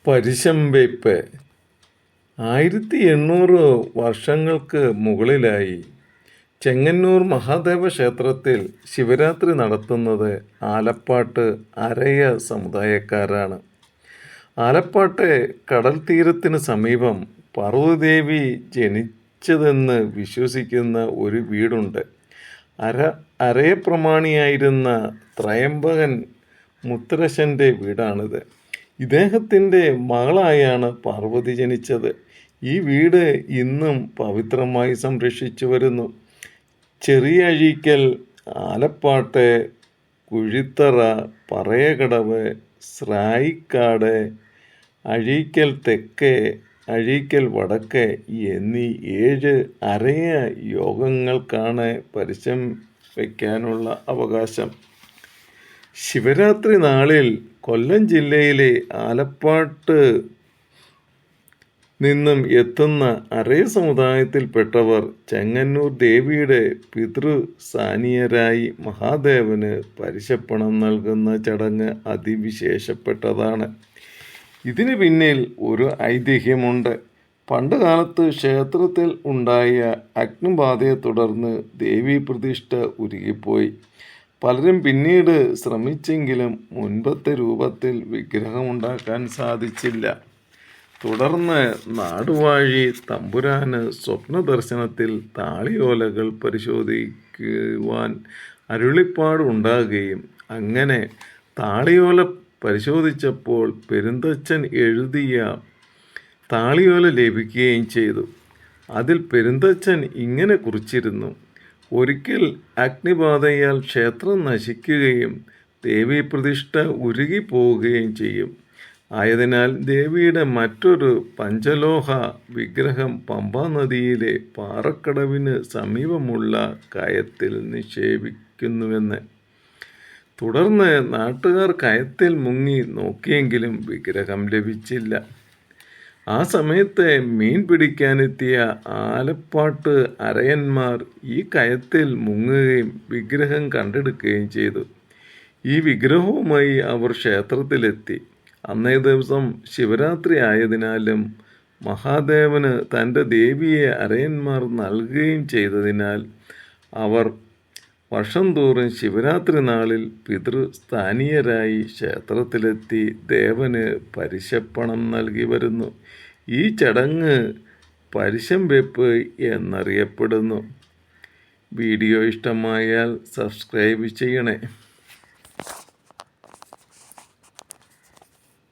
പരിശംവയ്പ് 1800 വർഷങ്ങൾക്ക് മുകളിലായി ചെങ്ങന്നൂർ മഹാദേവ ക്ഷേത്രത്തിൽ ശിവരാത്രി നടത്തുന്നത് ആലപ്പാട്ട് അരയ സമുദായക്കാരാണ്. ആലപ്പാട്ടെ കടൽ തീരത്തിന് സമീപം പാർവതീദേവി ജനിച്ചതെന്ന് വിശ്വസിക്കുന്ന ഒരു വീടുണ്ട്. അരയപ്രമാണിയായിരുന്ന ത്രയംബകൻ മുത്തരശൻ്റെ വീടാണിത്. ഇദ്ദേഹത്തിൻ്റെ മകളായാണ് പാർവതി ജനിച്ചത്. ഈ വീട് ഇന്നും പവിത്രമായി സംരക്ഷിച്ചു വരുന്നു. ചെറിയ അഴീക്കൽ, ആലപ്പാട്ട്, കുഴിത്തറ, പറയകടവ്, സ്രായിക്കാട്, അഴീക്കൽ തെക്ക്, അഴീക്കൽ വടക്ക് എന്നീ 7 അരയ യോഗങ്ങൾക്കാണ് പരിശം വയ്ക്കാനുള്ള അവകാശം. ശിവരാത്രി നാളിൽ കൊല്ലം ജില്ലയിലെ ആലപ്പാട്ട് നിന്നും എത്തുന്ന അരയ സമുദായത്തിൽപ്പെട്ടവർ ചെങ്ങന്നൂർ ദേവിയുടെ പിതൃസാനിയരായി മഹാദേവന് പരിശപ്പണം നൽകുന്ന ചടങ്ങ് അതിവിശേഷപ്പെട്ടതാണ്. ഇതിന് പിന്നിൽ ഒരു ഐതിഹ്യമുണ്ട്. പണ്ട് കാലത്ത് ക്ഷേത്രത്തിൽ ഉണ്ടായ അഗ്നിബാധയെ തുടർന്ന് ദേവീപ്രതിഷ്ഠ ഉരുകിപ്പോയി. പലരും പിന്നീട് ശ്രമിച്ചെങ്കിലും മുൻപത്തെ രൂപത്തിൽ വിഗ്രഹമുണ്ടാക്കാൻ സാധിച്ചില്ല. തുടർന്ന് നാടുവാഴി തമ്പുരാന് സ്വപ്നദർശനത്തിൽ താളിയോലകൾ പരിശോധിക്കുവാൻ അരുളിപ്പാടുണ്ടാകുകയും അങ്ങനെ താളിയോല പരിശോധിച്ചപ്പോൾ പെരുന്തച്ചൻ എഴുതിയ താളിയോല ലഭിക്കുകയും ചെയ്തു. അതിൽ പെരുന്തച്ചൻ ഇങ്ങനെ കുറിച്ചിരുന്നു: ഒരിക്കൽ അഗ്നിബാധയാൽ ക്ഷേത്രം നശിക്കുകയും ദേവീപ്രതിഷ്ഠ ഉരുകിപ്പോവുകയും ചെയ്യും. ആയതിനാൽ ദേവിയുടെ മറ്റൊരു പഞ്ചലോഹ വിഗ്രഹം പമ്പാനദിയിലെ പാറക്കടവിന് സമീപമുള്ള കയത്തിൽ നിക്ഷേപിക്കുന്നുവെന്ന്. തുടർന്ന് നാട്ടുകാർ കയത്തിൽ മുങ്ങി നോക്കിയെങ്കിലും വിഗ്രഹം ലഭിച്ചില്ല. ആ സമയത്ത് മീൻ പിടിക്കാനെത്തിയ ആലപ്പാട്ട് അരയന്മാർ ഈ കയത്തിൽ മുങ്ങുകയും വിഗ്രഹം കണ്ടെടുക്കുകയും ചെയ്തു. ഈ വിഗ്രഹവുമായി അവർ ക്ഷേത്രത്തിലെത്തി. അന്നേ ദിവസം ശിവരാത്രി ആയതിനാലും മഹാദേവന് തൻ്റെ ദേവിയെ അരയന്മാർ നൽകുകയും ചെയ്തതിനാൽ അവർ വർഷം തോറും ശിവരാത്രി നാളിൽ പിതൃസ്ഥാനീയരായി ക്ഷേത്രത്തിലെത്തി ദേവന് പരിശപ്പണം നൽകി വരുന്നു. ഈ ചടങ്ങ് പരിശംവയ്പ് എന്നറിയപ്പെടുന്നു. വീഡിയോ ഇഷ്ടമായാൽ സബ്സ്ക്രൈബ് ചെയ്യണേ.